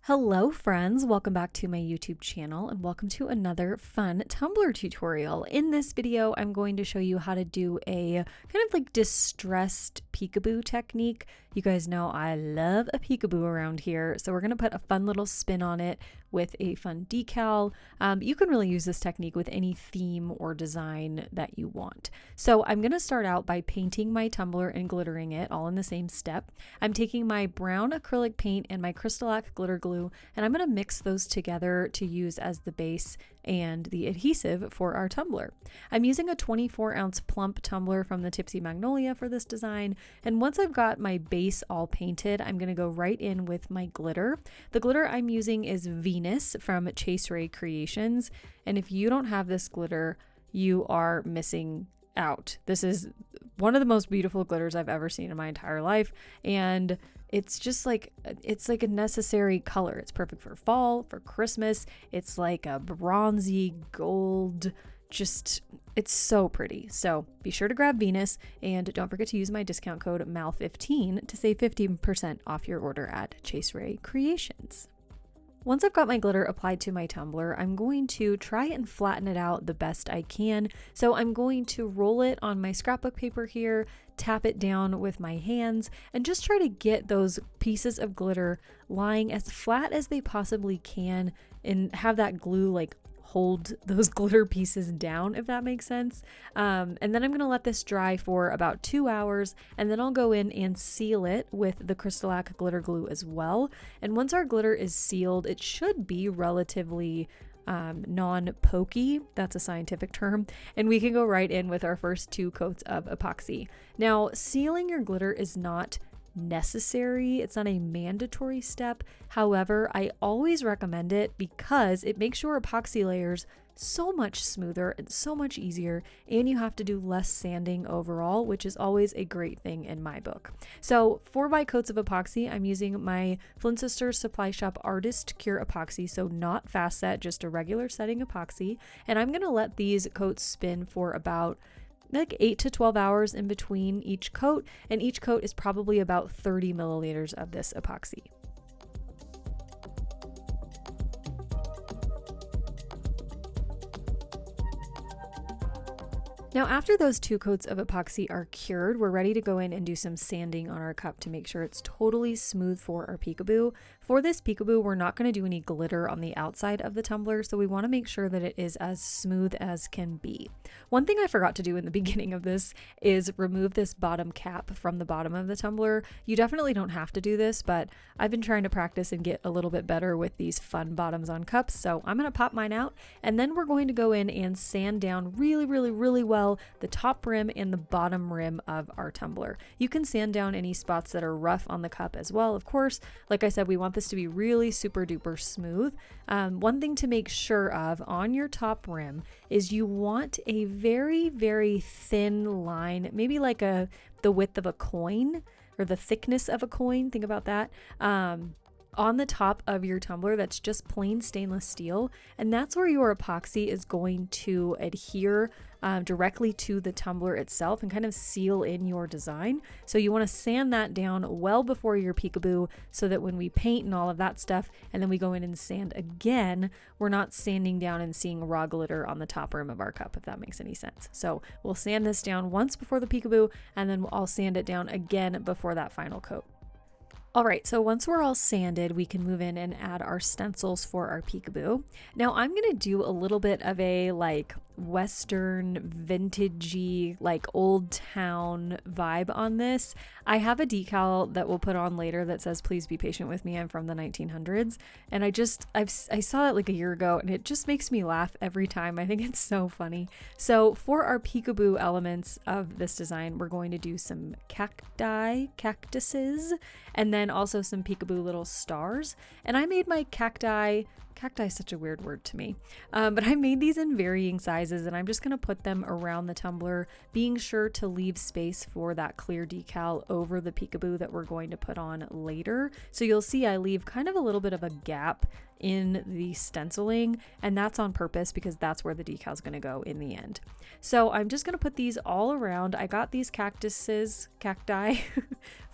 Hello friends, welcome back to my YouTube channel and welcome to another fun Tumbler tutorial. In this video, I'm going to show you how to do a kind of like distressed peekaboo technique. You guys know I love a peekaboo around here, so we're going to put a fun little spin on it with a fun decal. You can really use this technique with any theme or design that you want. So I'm going to start out by painting my tumbler and glittering it all in the same step. I'm taking my brown acrylic paint and my Crystalac glitter glue, and I'm going to mix those together to use as the base and the adhesive for our tumbler. I'm using a 24-ounce plump tumbler from the Tipsy Magnolia for this design, and once I've got my base all painted, I'm going to go right in with my glitter. The glitter I'm using is Venus from Chase Ray Creations, and if you don't have this glitter, you are missing out. This is one of the most beautiful glitters I've ever seen in my entire life, and it's just like, it's like a necessary color. It's perfect for fall, for Christmas. It's like a bronzy gold, just, it's so pretty. So be sure to grab Venus, and don't forget to use my discount code MAL15 to save 15% off your order at Chase Ray Creations. Once I've got my glitter applied to my tumbler, I'm going to try and flatten it out the best I can. So I'm going to roll it on my scrapbook paper here, tap it down with my hands, and just try to get those pieces of glitter lying as flat as they possibly can and have that glue like hold those glitter pieces down, if that makes sense. And then I'm going to let this dry for about 2 hours, and then I'll go in and seal it with the Crystalac glitter glue as well. And once our glitter is sealed, it should be relatively non-pokey, that's a scientific term, and we can go right in with our first 2 coats of epoxy. Now, sealing your glitter is not necessary. It's not a mandatory step. However, I always recommend it because it makes your epoxy layers so much smoother and so much easier, and you have to do less sanding overall, which is always a great thing in my book. So for my coats of epoxy, I'm using my Flynn Sisters Supply Shop Artist Cure Epoxy, so not fast set, just a regular setting epoxy, and I'm going to let these coats spin for about like 8 to 12 hours in between each coat, and each coat is probably about 30 milliliters of this epoxy. Now, after those 2 coats of epoxy are cured, we're ready to go in and do some sanding on our cup to make sure it's totally smooth for our peekaboo. For this peekaboo, we're not going to do any glitter on the outside of the tumbler, so we want to make sure that it is as smooth as can be. One thing I forgot to do in the beginning of this is remove this bottom cap from the bottom of the tumbler. You definitely don't have to do this, but I've been trying to practice and get a little bit better with these fun bottoms on cups, so I'm going to pop mine out, and then we're going to go in and sand down really well the top rim and the bottom rim of our tumbler. You can sand down any spots that are rough on the cup as well, of course. Like I said, we want this to be really super duper smooth. One thing to make sure of on your top rim is you want a very thin line, maybe like the width of a coin or the thickness of a coin. Think about that. On the top of your tumbler that's just plain stainless steel, and that's where your epoxy is going to adhere directly to the tumbler itself and kind of seal in your design. So you want to sand that down well before your peekaboo so that when we paint and all of that stuff and then we go in and sand again, we're not sanding down and seeing raw glitter on the top rim of our cup, if that makes any sense. So we'll sand this down once before the peekaboo, and then I'll sand it down again before that final coat. All right, so once we're all sanded, we can move in and add our stencils for our peekaboo. Now I'm gonna do a little bit of a like Western vintagey, like old town vibe on this. I have a decal that we'll put on later that says, "Please be patient with me, I'm from the 1900s." And I saw it like a year ago, and it just makes me laugh every time. I think it's so funny. So for our peekaboo elements of this design, we're going to do some cactuses, and then also some peekaboo little stars. And I made my cacti is such a weird word to me, but I made these in varying sizes, and I'm just going to put them around the tumbler, being sure to leave space for that clear decal over the peekaboo that we're going to put on later. So you'll see I leave kind of a little bit of a gap in the stenciling, and that's on purpose because that's where the decal is going to go in the end. So I'm just going to put these all around. I got these cacti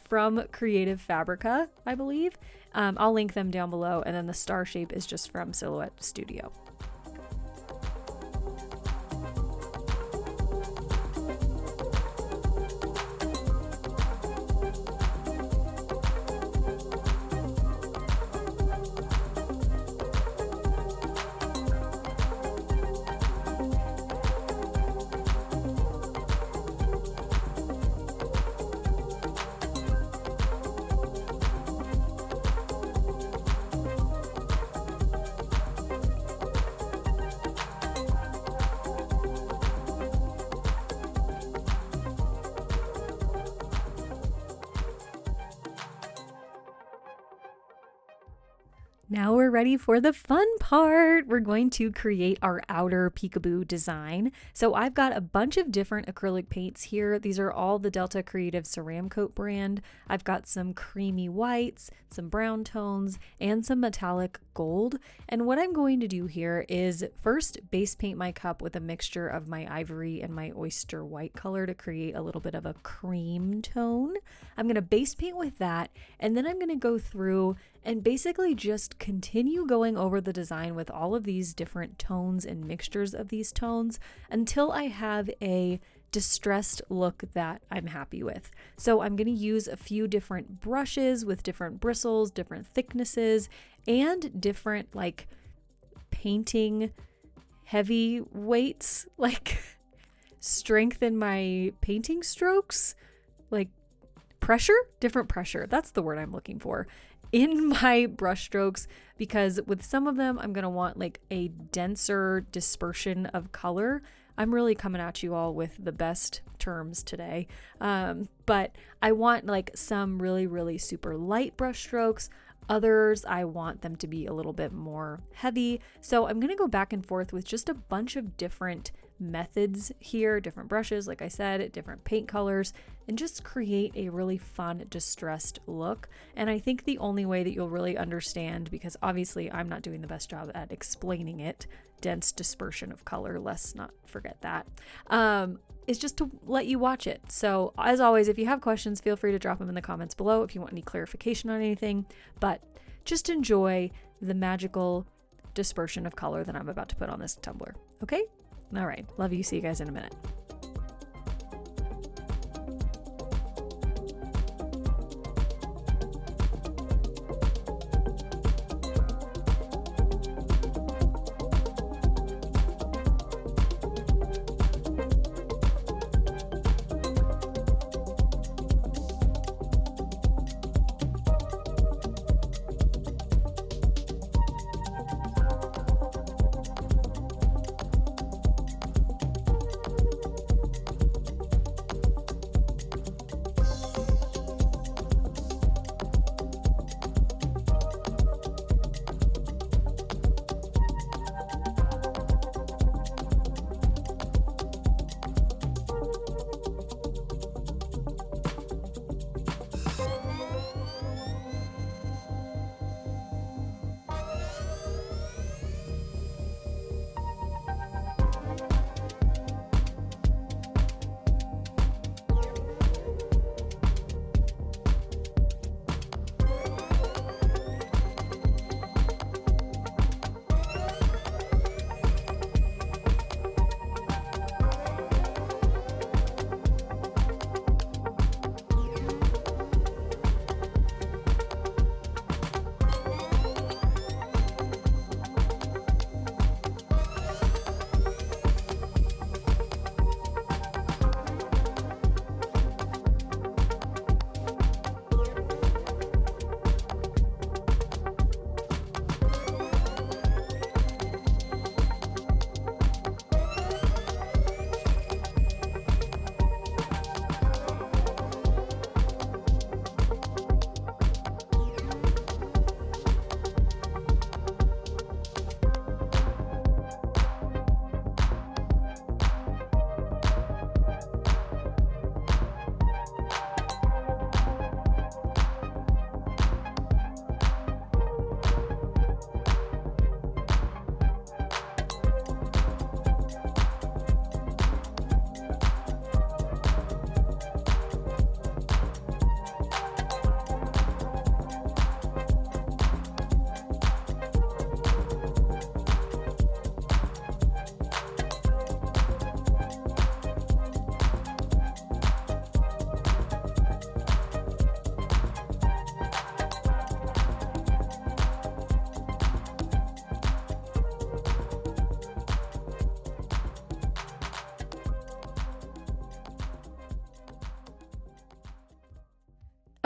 from Creative Fabrica, I believe. I'll link them down below, and then the star shape is just from Silhouette Studio. Now we're ready for the fun part. We're going to create our outer peekaboo design. So I've got a bunch of different acrylic paints here. These are all the Delta Creative Ceramcoat brand. I've got some creamy whites, some brown tones, and some metallic gold. And what I'm going to do here is first base paint my cup with a mixture of my ivory and my oyster white color to create a little bit of a cream tone. I'm going to base paint with that, and then I'm going to go through and basically just continue going over the design with all of these different tones and mixtures of these tones until I have a distressed look that I'm happy with. So I'm going to use a few different brushes with different bristles, different thicknesses, and different like painting heavy weights, like strength in my painting strokes, like different pressure. That's the word I'm looking for in my brush strokes, because with some of them I'm going to want like a denser dispersion of color. I'm really coming at you all with the best terms today. But I want like some really, really super light brush strokes. Others, I want them to be a little bit more heavy. So I'm going to go back and forth with just a bunch of different methods here, different brushes, like I said, different paint colors, and just create a really fun distressed look. And I think the only way that you'll really understand, because obviously I'm not doing the best job at explaining it, dense dispersion of color, let's not forget that, is just to let you watch it. So as always, if you have questions, feel free to drop them in the comments below if you want any clarification on anything, but just enjoy the magical dispersion of color that I'm about to put on this tumbler. Okay? All right. Love you. See you guys in a minute.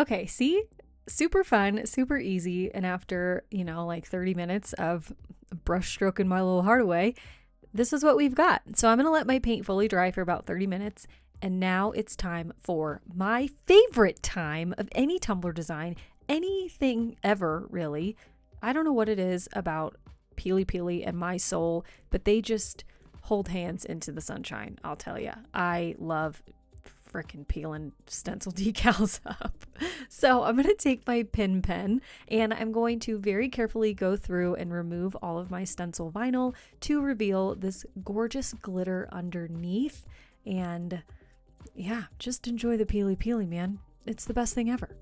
Okay, see? Super fun, super easy. And after, you know, like 30 minutes of brush stroking my little heart away, this is what we've got. So I'm going to let my paint fully dry for about 30 minutes. And now it's time for my favorite time of any tumbler design, anything ever, really. I don't know what it is about Peely and my soul, but they just hold hands into the sunshine. I'll tell you, I love freaking peeling stencil decals up. So I'm going to take my pin pen and I'm going to very carefully go through and remove all of my stencil vinyl to reveal this gorgeous glitter underneath. And yeah, just enjoy the Peely, man. It's the best thing ever.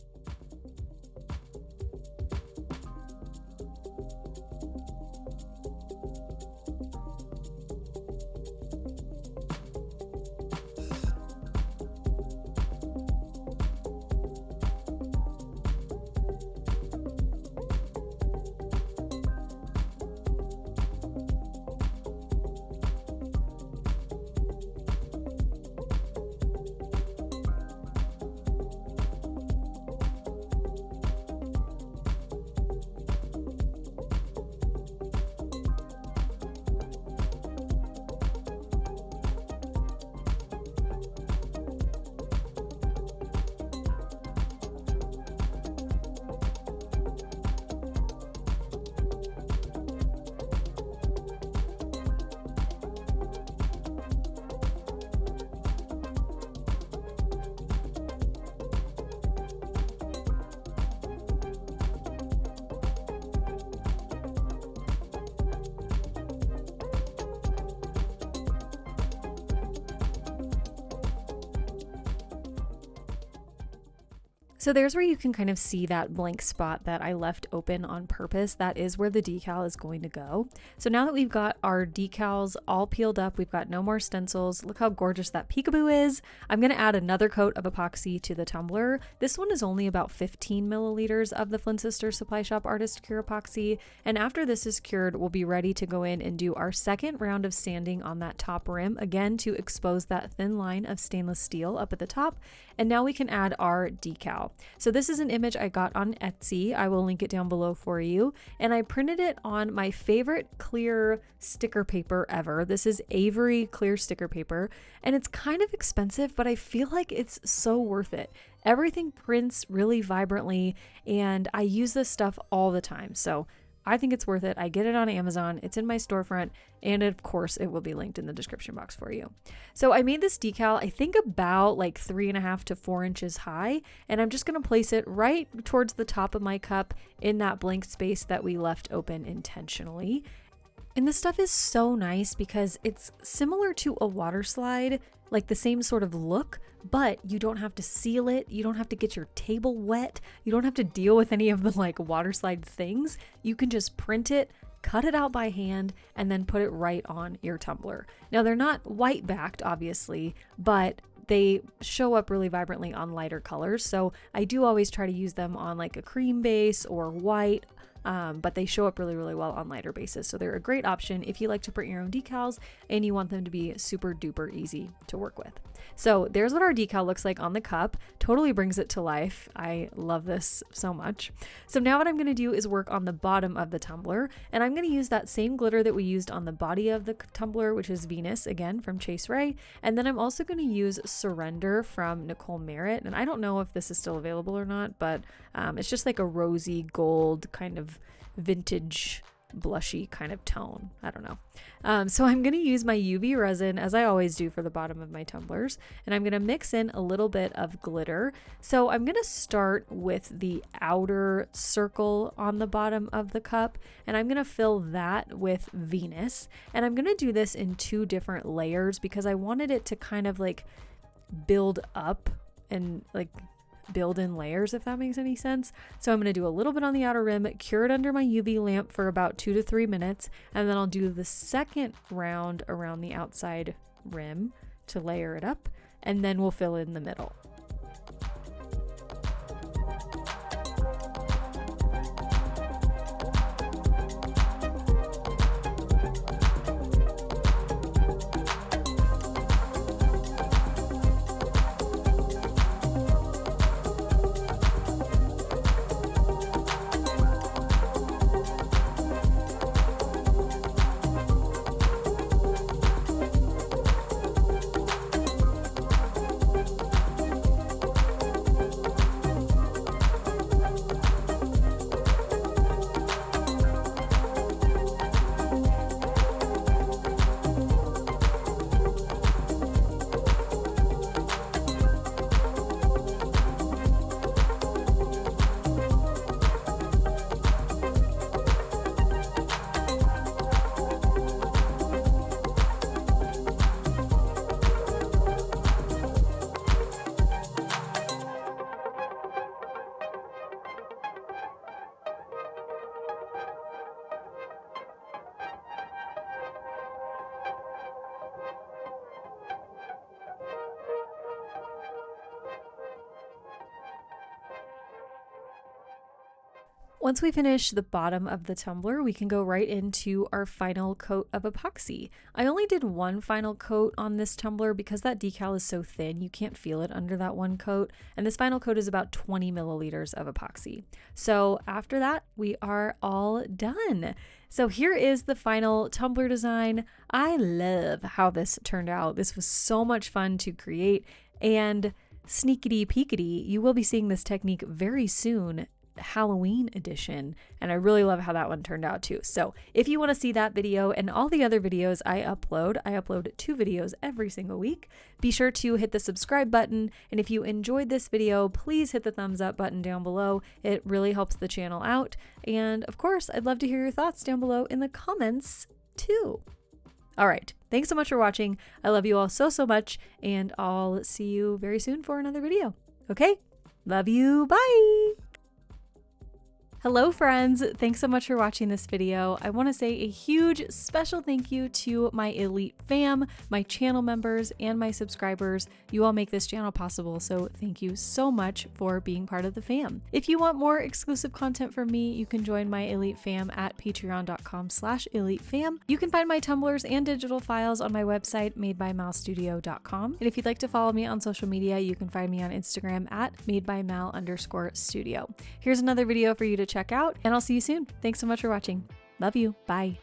So there's where you can kind of see that blank spot that I left open on purpose. That is where the decal is going to go. So now that we've got our decals all peeled up, we've got no more stencils. Look how gorgeous that peekaboo is. I'm going to add another coat of epoxy to the tumbler. This one is only about 15 milliliters of the Flynn Sisters Supply Shop Artist Cure Epoxy. And after this is cured, we'll be ready to go in and do our second round of sanding on that top rim, again to expose that thin line of stainless steel up at the top. And now we can add our decal. So this is an image I got on Etsy. I will link it down below for you. And I printed it on my favorite clear sticker paper ever. This is Avery clear sticker paper. And it's kind of expensive, but I feel like it's so worth it. Everything prints really vibrantly, and I use this stuff all the time. So I think it's worth it. I get it on Amazon. It's in my storefront, and of course it will be linked in the description box for you. So I made this decal, I think about like 3.5 to 4 inches high, and I'm just going to place it right towards the top of my cup in that blank space that we left open intentionally. And this stuff is so nice because it's similar to a water slide, like the same sort of look, but you don't have to seal it. You don't have to get your table wet. You don't have to deal with any of the like water slide things. You can just print it, cut it out by hand, and then put it right on your tumbler. Now they're not white backed, obviously, but they show up really vibrantly on lighter colors. So I do always try to use them on like a cream base or white. But they show up really, really well on lighter bases. So they're a great option if you like to print your own decals and you want them to be super duper easy to work with. So there's what our decal looks like on the cup. Totally brings it to life. I love this so much. So now what I'm going to do is work on the bottom of the tumbler, and I'm going to use that same glitter that we used on the body of the tumbler, which is Venus, again from Chase Ray. And then I'm also going to use Surrender from Nicole Merritt. And I don't know if this is still available or not, but it's just like a rosy gold kind of vintage blushy kind of tone. I don't know. So I'm going to use my UV resin as I always do for the bottom of my tumblers, and I'm going to mix in a little bit of glitter. So I'm going to start with the outer circle on the bottom of the cup, and I'm going to fill that with Venus, and I'm going to do this in 2 different layers because I wanted it to kind of like build up and like build in layers, if that makes any sense. So I'm going to do a little bit on the outer rim, cure it under my UV lamp for about 2 to 3 minutes, and then I'll do the second round around the outside rim to layer it up, and then we'll fill in the middle. Once we finish the bottom of the tumbler, we can go right into our final coat of epoxy. I only did one final coat on this tumbler because that decal is so thin, you can't feel it under that one coat. And this final coat is about 20 milliliters of epoxy. So after that, we are all done. So here is the final tumbler design. I love how this turned out. This was so much fun to create, and sneakity peekity, you will be seeing this technique very soon, Halloween edition, and I really love how that one turned out too. So if you want to see that video and all the other videos I upload 2 videos every single week. Be sure to hit the subscribe button, and if you enjoyed this video, please hit the thumbs up button down below. It really helps the channel out, and of course I'd love to hear your thoughts down below in the comments too. All right, thanks so much for watching. I love you all so much, and I'll see you very soon for another video. Okay, love you, bye. Hello friends, thanks so much for watching this video. I want to say a huge special thank you to my elite fam, my channel members, and my subscribers. You all make this channel possible, so thank you so much for being part of the fam. If you want more exclusive content from me, you can join my elite fam at patreon.com/elitefam. You can find my tumblers and digital files on my website madebymallstudio.com. And if you'd like to follow me on social media, you can find me on Instagram at madebymal_studio. Here's another video for you to check out, and I'll see you soon. Thanks so much for watching. Love you. Bye.